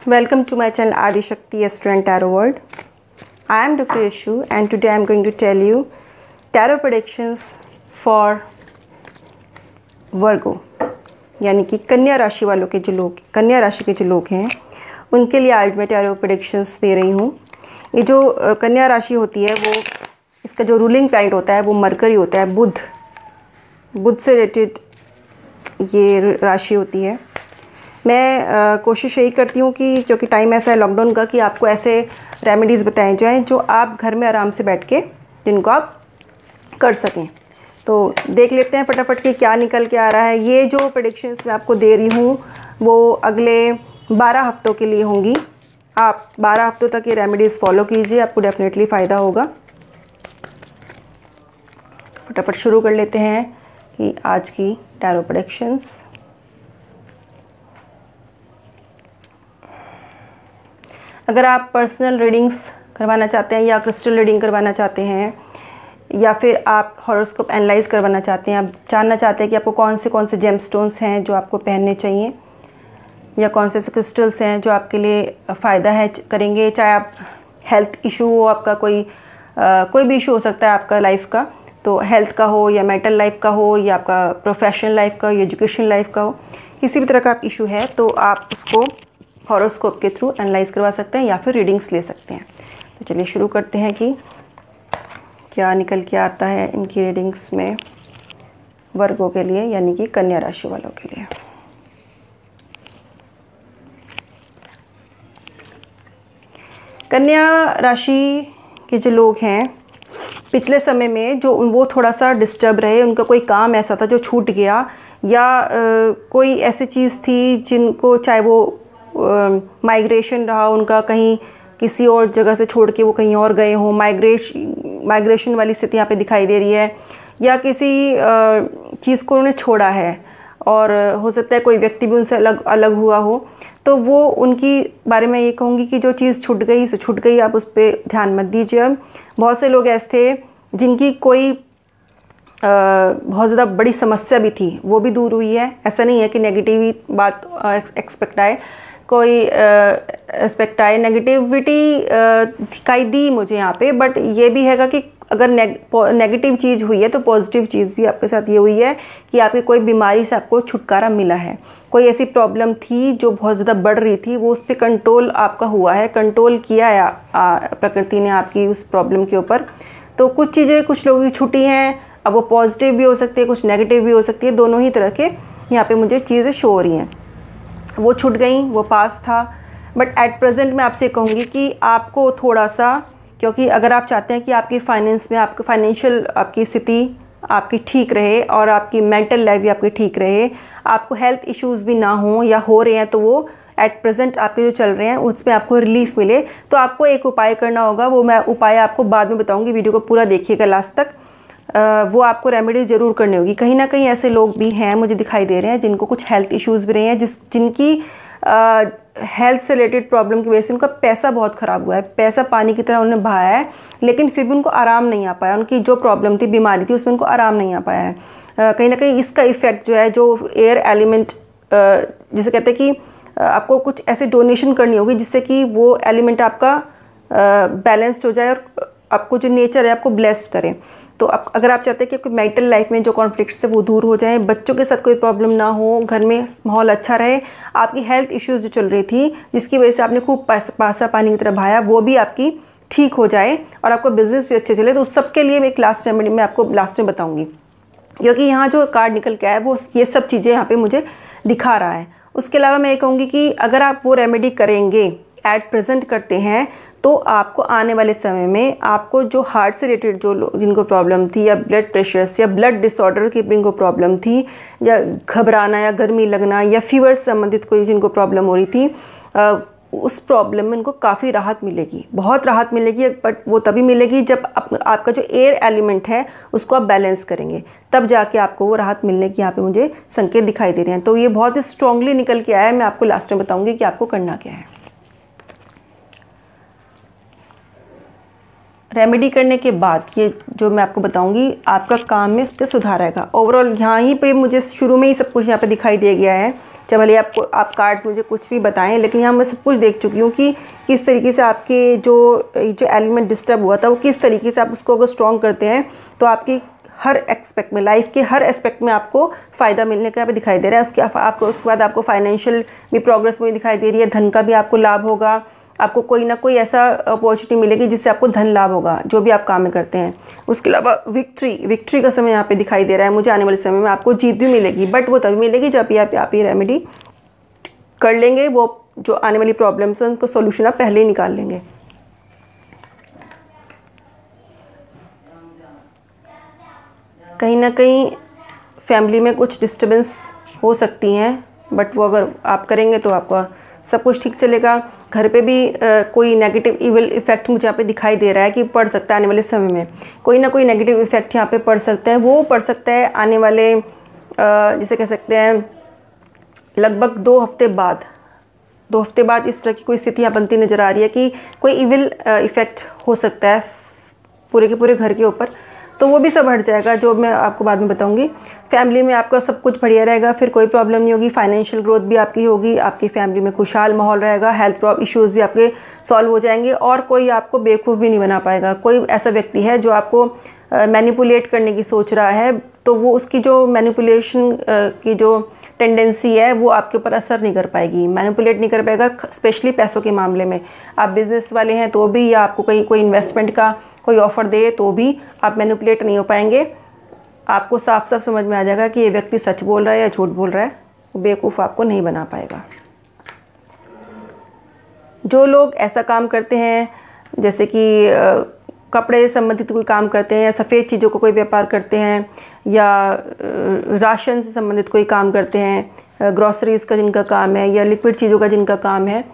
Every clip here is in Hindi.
Welcome to my channel Adi Shakti Astro and Tarot World. I am Dr. Ishu and today I am going to tell you tarot predictions for Virgo, यानी कि कन्या राशि वालों के जो लोग कन्या राशि के जो लोग हैं उनके लिए आज मैं टैरो प्रेडिक्शंस दे रही हूँ। ये जो कन्या राशि होती है वो इसका जो रूलिंग प्लैनेट होता है वो मरकरी होता है, बुध से रिलेटेड ये राशि होती है। मैं कोशिश यही करती हूँ कि क्योंकि टाइम ऐसा है लॉकडाउन का कि आपको ऐसे रेमेडीज़ बताए जाएँ जो आप घर में आराम से बैठ के जिनको आप कर सकें। तो देख लेते हैं फटाफट कि क्या निकल के आ रहा है। ये जो प्रेडिक्शंस मैं आपको दे रही हूँ वो अगले 12 हफ्तों के लिए होंगी। आप 12 हफ्तों तक ये रेमेडीज़ फॉलो कीजिए, आपको डेफिनेटली फ़ायदा होगा। फटाफट शुरू कर लेते हैं कि आज की टैरो प्रेडिक्शंस। अगर आप पर्सनल रीडिंग्स करवाना चाहते हैं या क्रिस्टल रीडिंग करवाना चाहते हैं या फिर आप हॉरोस्कोप एनालाइज करवाना चाहते हैं, आप जानना चाहते हैं कि आपको कौन से जेमस्टोन्स हैं जो आपको पहनने चाहिए या कौन से क्रिस्टल्स हैं जो आपके लिए फ़ायदा है करेंगे, चाहे आप हेल्थ इशू हो, आपका कोई भी इशू हो सकता है आपका लाइफ का, तो हेल्थ का हो या मेंटल लाइफ का हो या आपका प्रोफेशनल लाइफ का हो या एजुकेशन लाइफ का हो, किसी भी तरह का आप इशू है तो आप उसको हॉरोस्कोप के थ्रू एनालाइज करवा सकते हैं या फिर रीडिंग्स ले सकते हैं। तो चलिए शुरू करते हैं कि क्या निकल के आता है इनकी रीडिंग्स में वर्गों के लिए, यानी कि कन्या राशि वालों के लिए। कन्या राशि के जो लोग हैं पिछले समय में जो वो थोड़ा सा डिस्टर्ब रहे, उनका कोई काम ऐसा था जो छूट गया या कोई ऐसी चीज़ थी जिनको, चाहे वो माइग्रेशन रहा उनका, कहीं किसी और जगह से छोड़ के वो कहीं और गए हों, माइग्रेशन वाली स्थिति यहाँ पे दिखाई दे रही है, या किसी चीज़ को उन्होंने छोड़ा है और हो सकता है कोई व्यक्ति भी उनसे अलग हुआ हो। तो वो उनकी बारे में ये कहूँगी कि जो चीज़ छूट गई सो छूट गई, आप उस पर ध्यान मत दीजिए। अब बहुत से लोग ऐसे थे जिनकी कोई बहुत ज़्यादा बड़ी समस्या भी थी, वो भी दूर हुई है। ऐसा नहीं है कि नेगेटिव बात एक्सपेक्ट आए, कोई एस्पेक्ट आए, नेगेटिविटी दिखाई दी मुझे यहाँ पे, बट ये भी हैगा कि अगर नेगेटिव चीज़ हुई है तो पॉजिटिव चीज़ भी आपके साथ ये हुई है कि आपकी कोई बीमारी से आपको छुटकारा मिला है। कोई ऐसी प्रॉब्लम थी जो बहुत ज़्यादा बढ़ रही थी, वो उस पर कंट्रोल आपका हुआ है, कंट्रोल किया है प्रकृति ने आपकी उस प्रॉब्लम के ऊपर। तो कुछ चीज़ें कुछ लोगों की छुट्टी हैं, अब वो पॉजिटिव भी हो सकती है, कुछ नेगेटिव भी हो सकती है, दोनों ही तरह के यहाँ पे मुझे चीज़ें शो हो रही हैं। वो छूट गई, वो पास था, बट एट प्रेजेंट मैं आपसे कहूँगी कि आपको थोड़ा सा, क्योंकि अगर आप चाहते हैं कि आपकी फाइनेंस में, आपकी फाइनेंशियल आपकी स्थिति आपकी ठीक रहे और आपकी मेंटल लाइफ भी आपकी ठीक रहे, आपको हेल्थ इश्यूज़ भी ना हो या हो रहे हैं तो वो एट प्रेजेंट आपके जो चल रहे हैं उसमें आपको रिलीफ मिले, तो आपको एक उपाय करना होगा। वो मैं उपाय आपको बाद में बताऊँगी, वीडियो को पूरा देखिएगा लास्ट तक। वो आपको रेमेडीज़ ज़रूर करनी होगी। कहीं ना कहीं ऐसे लोग भी हैं मुझे दिखाई दे रहे हैं जिनको कुछ हेल्थ इश्यूज़ भी रहे हैं, जिनकी हेल्थ से रिलेटेड प्रॉब्लम की वजह से उनका पैसा बहुत ख़राब हुआ है, पैसा पानी की तरह उन्होंने बहाया है, लेकिन फिर भी उनको आराम नहीं आ पाया। उनकी जो प्रॉब्लम थी, बीमारी थी, उसमें उनको आराम नहीं आ पाया है। कहीं ना कहीं इसका इफ़ेक्ट जो है, जो एयर एलिमेंट जिसे कहते हैं कि आपको कुछ ऐसे डोनेशन करनी होगी जिससे कि वो एलिमेंट आपका बैलेंस्ड हो जाए और आपको जो नेचर है आपको ब्लेस्ड करें। तो अगर आप चाहते हैं कि आपकी मेंटल लाइफ में जो कॉन्फ्लिक्ट्स है वो दूर हो जाएं, बच्चों के साथ कोई प्रॉब्लम ना हो, घर में माहौल अच्छा रहे, आपकी हेल्थ इश्यूज़ जो चल रही थी जिसकी वजह से आपने खूब पैसा पानी की तरह बहाया, वो भी आपकी ठीक हो जाए और आपको बिज़नेस भी अच्छे चले, तो उस सब के लिए मैं एक लास्ट रेमेडी मैं आपको लास्ट में बताऊँगी। क्योंकि यहाँ जो कार्ड निकल के आया है वो ये सब चीज़ें यहाँ पर मुझे दिखा रहा है। उसके अलावा मैं ये कहूँगी कि अगर आप वो रेमेडी करेंगे, एट प्रेजेंट करते हैं, तो आपको आने वाले समय में आपको जो हार्ट से रिलेटेड जो जिनको प्रॉब्लम थी, या ब्लड प्रेशर या ब्लड डिसऑर्डर की जिनको प्रॉब्लम थी, या घबराना या गर्मी लगना या फीवर से संबंधित कोई जिनको प्रॉब्लम हो रही थी, उस प्रॉब्लम में उनको काफ़ी राहत मिलेगी, बहुत राहत मिलेगी। बट वो तभी मिलेगी जब आपका जो एयर एलिमेंट है उसको आप बैलेंस करेंगे, तब जाके आपको वो राहत मिलने की यहाँ पे मुझे संकेत दिखाई दे रहे हैं। तो ये बहुत ही स्ट्रांगली निकल के आया है। मैं आपको लास्ट में बताऊँगी कि आपको करना क्या है। रेमेडी करने के बाद ये जो मैं आपको बताऊंगी आपका काम में इस पर सुधार आएगा। ओवरऑल यहाँ ही पे मुझे शुरू में ही सब कुछ यहाँ पे दिखाई दे गया है चाहे भले आप कार्ड्स मुझे कुछ भी बताएं, लेकिन यहाँ मैं सब कुछ देख चुकी हूँ कि किस तरीके से आपके जो एलिमेंट डिस्टर्ब हुआ था वो किस तरीके से आप उसको अगर स्ट्रॉन्ग करते हैं तो आपकी हर एस्पेक्ट में, लाइफ के हर एस्पेक्ट में आपको फ़ायदा मिलने का दिखाई दे रहा है। उसके बाद आपको फाइनेंशियल भी प्रोग्रेस मुझे दिखाई दे रही है, धन का भी आपको लाभ होगा, आपको कोई ना कोई ऐसा अपॉर्चुनिटी मिलेगी जिससे आपको धन लाभ होगा जो भी आप काम में करते हैं। उसके अलावा विक्ट्री का समय यहाँ पे दिखाई दे रहा है मुझे। आने वाले समय में आपको जीत भी मिलेगी, बट वो तभी मिलेगी जब आप ये रेमेडी कर लेंगे, वो जो आने वाली प्रॉब्लम्स हैं उनको सोल्यूशन आप पहले ही निकाल लेंगे। कहीं ना कहीं फैमिली में कुछ डिस्टर्बेंस हो सकती हैं, बट वो अगर आप करेंगे तो आपका सब कुछ ठीक चलेगा। घर पे भी कोई नेगेटिव इविल इफ़ेक्ट मुझे यहाँ पे दिखाई दे रहा है कि पड़ सकता है आने वाले समय में, कोई ना कोई नेगेटिव इफ़ेक्ट यहाँ पे पड़ सकता है। वो पड़ सकता है आने वाले जिसे कह सकते हैं लगभग 2 हफ्ते बाद इस तरह की कोई स्थिति यहाँ बनती नज़र आ रही है कि कोई इविल इफ़ेक्ट हो सकता है पूरे के पूरे घर के ऊपर, तो वो भी सब हट जाएगा, जो मैं आपको बाद में बताऊंगी। फैमिली में आपका सब कुछ बढ़िया रहेगा, फिर कोई प्रॉब्लम नहीं होगी, फाइनेंशियल ग्रोथ भी आपकी होगी, आपकी फैमिली में खुशहाल माहौल रहेगा, हेल्थ इश्यूज़ भी आपके सॉल्व हो जाएंगे और कोई आपको बेवकूफ़ भी नहीं बना पाएगा। कोई ऐसा व्यक्ति है जो आपको मैनिपुलेट करने की सोच रहा है, तो वो उसकी जो मैनिपुलेशन की जो टेंडेंसी है वो आपके ऊपर असर नहीं कर पाएगी, मैनिपुलेट नहीं कर पाएगा, स्पेशली पैसों के मामले में। आप बिज़नेस वाले हैं तो भी, या आपको कहीं कोई इन्वेस्टमेंट का कोई ऑफ़र दे तो भी आप मैनिपुलेट नहीं हो पाएंगे। आपको साफ साफ समझ में आ जाएगा कि ये व्यक्ति सच बोल रहा है या झूठ बोल रहा है, बेवकूफ़ आपको नहीं बना पाएगा। जो लोग ऐसा काम करते हैं जैसे कि कपड़े संबंधित कोई काम करते हैं, या सफ़ेद चीज़ों का कोई व्यापार करते हैं, या राशन से संबंधित कोई काम करते हैं, ग्रॉसरीज़ का जिनका काम है, या लिक्विड चीज़ों का जिनका काम है,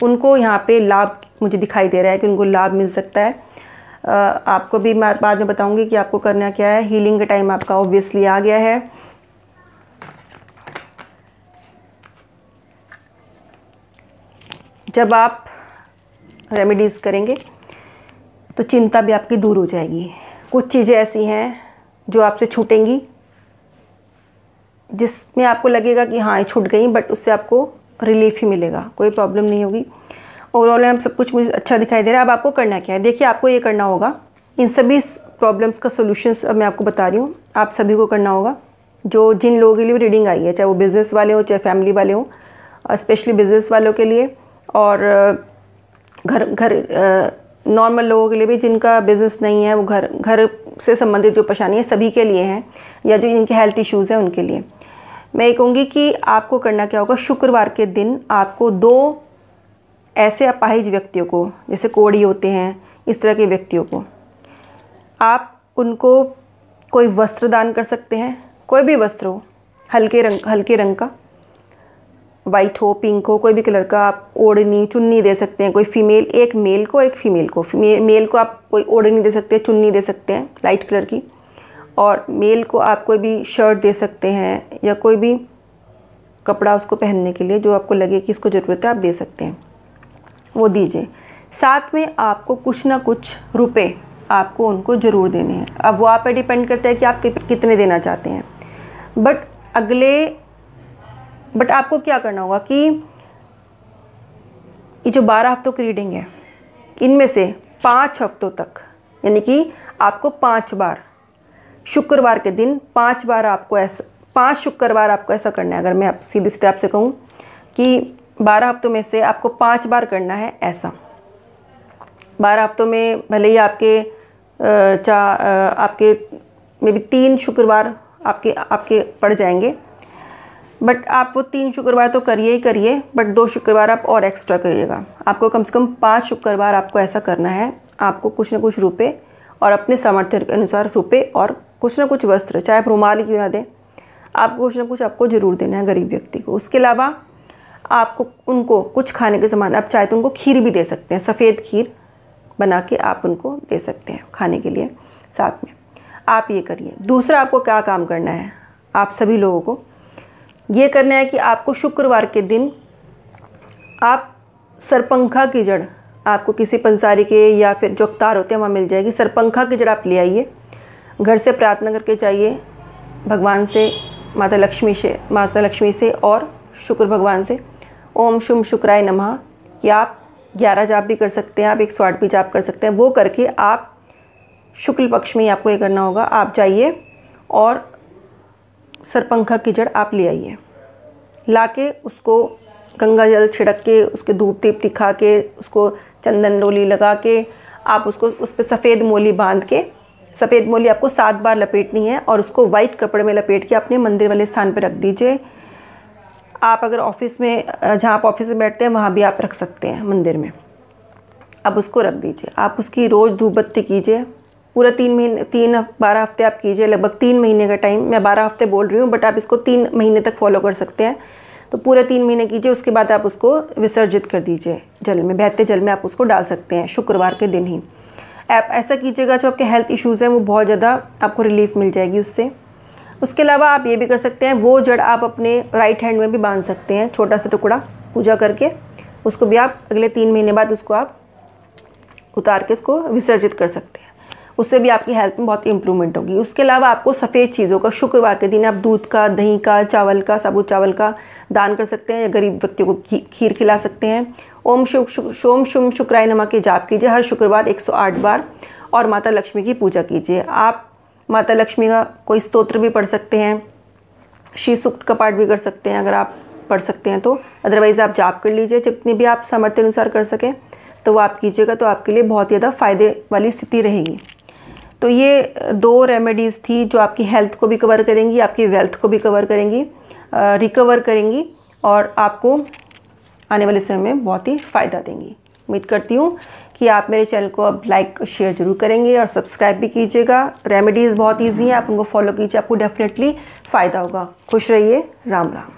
उनको यहाँ पे लाभ मुझे दिखाई दे रहा है कि उनको लाभ मिल सकता है। आपको भी मैं बाद में बताऊंगी कि आपको करना क्या है। हीलिंग का टाइम आपका ऑब्वियसली आ गया है। जब आप रेमेडीज़ करेंगे तो चिंता भी आपकी दूर हो जाएगी। कुछ चीज़ें ऐसी हैं जो आपसे छूटेंगी, जिसमें आपको लगेगा कि हाँ ये छूट गई, बट उससे आपको रिलीफ ही मिलेगा, कोई प्रॉब्लम नहीं होगी। ओवरऑल में सब कुछ मुझे अच्छा दिखाई दे रहा है। अब आपको करना क्या है, देखिए आपको ये करना होगा, इन सभी प्रॉब्लम्स का सोल्यूशंस अब मैं आपको बता रही हूँ, आप सभी को करना होगा। जो जिन लोगों के लिए भी रीडिंग आई है, चाहे वो बिज़नेस वाले हो चाहे फैमिली वाले हो, स्पेशली बिज़नेस वालों के लिए, और घर नॉर्मल लोगों के लिए भी जिनका बिज़नेस नहीं है, वो घर से संबंधित जो परेशानी है सभी के लिए हैं, या जो इनके हेल्थ इश्यूज़ हैं उनके लिए। मैं ये कहूँगी कि आपको करना क्या होगा, शुक्रवार के दिन आपको 2 ऐसे अपाहिज व्यक्तियों को, जैसे कोढ़ी होते हैं, इस तरह के व्यक्तियों को आप उनको कोई वस्त्र दान कर सकते हैं, कोई भी वस्त्र हो, हल्के रंग का, वाइट हो, पिंक हो, कोई भी कलर का। आप ओढ़नी चुन्नी दे सकते हैं, कोई फीमेल, एक मेल को एक फीमेल को। मेल को आप कोई ओढ़नी दे सकते हैं, चुन्नी दे सकते हैं लाइट कलर की, और मेल को आप कोई भी शर्ट दे सकते हैं, या कोई भी कपड़ा उसको पहनने के लिए जो आपको लगे कि इसको ज़रूरत है, आप दे सकते हैं, वो दीजिए। साथ में आपको कुछ ना कुछ रुपए आपको उनको ज़रूर देने हैं। अब वो आप पे डिपेंड करता है कि आप कितने देना चाहते हैं, बट आपको क्या करना होगा कि ये जो 12 हफ्तों की रीडिंग है, इनमें से 5 हफ्तों तक, यानी कि आपको 5 बार, शुक्रवार के दिन 5 बार आपको ऐसा, 5 शुक्रवार आपको ऐसा करना है। अगर मैं सीधे सीधे आपसे कहूँ कि 12 हफ्तों में से आपको 5 बार करना है ऐसा। 12 हफ्तों में भले ही आपके में भी 3 शुक्रवार आपके पड़ जाएंगे, बट आप वो 3 शुक्रवार तो करिए ही करिए, बट 2 शुक्रवार आप और एक्स्ट्रा करिएगा। आपको कम से कम 5 शुक्रवार आपको ऐसा करना है। आपको कुछ ना कुछ रुपए, और अपने सामर्थ्य के अनुसार रुपए और कुछ ना कुछ वस्त्र, चाहे आप रुमाल ही क्यों ना दें, आपको कुछ ना कुछ आपको ज़रूर देना है गरीब व्यक्ति को। उसके अलावा आपको उनको कुछ खाने के सामान, आप चाहे तो उनको खीर भी दे सकते हैं, सफ़ेद खीर बना के आप उनको दे सकते हैं खाने के लिए साथ में। आप ये करिए। दूसरा आपको क्या काम करना है, आप सभी लोगों को ये करना है कि आपको शुक्रवार के दिन आप सरपंखा की जड़, आपको किसी पंसारी के या फिर जो अवतार होते हैं वहाँ मिल जाएगी, सरपंखा की जड़ आप ले आइए, घर से प्रार्थना करके जाइए भगवान से माता लक्ष्मी से और शुक्र भगवान से ओम शुम शुक्राय नमः कि आप 11 जाप भी कर सकते हैं, आप 108 भी जाप कर सकते हैं। वो करके आप शुक्ल पक्ष में ही आपको ये करना होगा, आप जाइए और सरपंखा की जड़ आप ले आइए, लाके उसको गंगा जल छिड़क के, उसके धूप दीप दिखा के, उसको चंदन रोली लगा के, आप उसको उस पर सफ़ेद मोली बांध के, सफ़ेद मोली आपको 7 बार लपेटनी है और उसको वाइट कपड़े में लपेट के अपने मंदिर वाले स्थान पर रख दीजिए। आप अगर ऑफिस में, जहाँ आप ऑफिस में बैठते हैं वहाँ भी आप रख सकते हैं मंदिर में, आप उसको रख दीजिए। आप उसकी रोज़ धूप बत्ती कीजिए, पूरा 12 हफ्ते आप कीजिए, लगभग 3 महीने का टाइम, मैं 12 हफ्ते बोल रही हूँ बट आप इसको 3 महीने तक फॉलो कर सकते हैं। तो पूरे 3 महीने कीजिए, उसके बाद आप उसको विसर्जित कर दीजिए जल में, बहते जल में आप उसको डाल सकते हैं शुक्रवार के दिन ही। आप ऐसा कीजिएगा, जो आपके हेल्थ इश्यूज़ हैं वो बहुत ज़्यादा आपको रिलीफ मिल जाएगी उससे। उसके अलावा आप ये भी कर सकते हैं, वो जड़ आप अपने राइट हैंड में भी बांध सकते हैं, छोटा सा टुकड़ा पूजा करके, उसको भी आप अगले 3 महीने बाद उसको आप उतार के उसको विसर्जित कर सकते हैं। उससे भी आपकी हेल्थ में बहुत इंप्रूवमेंट होगी। उसके अलावा आपको सफ़ेद चीज़ों का शुक्रवार के दिन आप दूध का, दही का, चावल का, साबुत चावल का दान कर सकते हैं, या गरीब व्यक्तियों को खीर खिला सकते हैं। ओम शुम शुक्राय नमः के जाप कीजिए हर शुक्रवार 108 बार, और माता लक्ष्मी की पूजा कीजिए। आप माता लक्ष्मी का कोई स्तोत्र भी पढ़ सकते हैं, श्री सूक्त का पाठ भी कर सकते हैं अगर आप पढ़ सकते हैं तो, अदरवाइज़ आप जाप कर लीजिए, जितनी भी आप सामर्थ्य अनुसार कर सकें तो वो आप कीजिएगा, तो आपके लिए बहुत ज़्यादा फ़ायदे वाली स्थिति रहेगी। तो ये 2 रेमेडीज़ थी जो आपकी हेल्थ को भी कवर करेंगी, आपकी वेल्थ को भी कवर करेंगी, रिकवर करेंगी, और आपको आने वाले समय में बहुत ही फ़ायदा देंगी। उम्मीद करती हूँ कि आप मेरे चैनल को अब लाइक शेयर ज़रूर करेंगे और सब्सक्राइब भी कीजिएगा। रेमेडीज़ बहुत ईजी हैं, आप उनको फॉलो कीजिए, आपको डेफिनेटली फ़ायदा होगा। खुश रहिए, राम राम।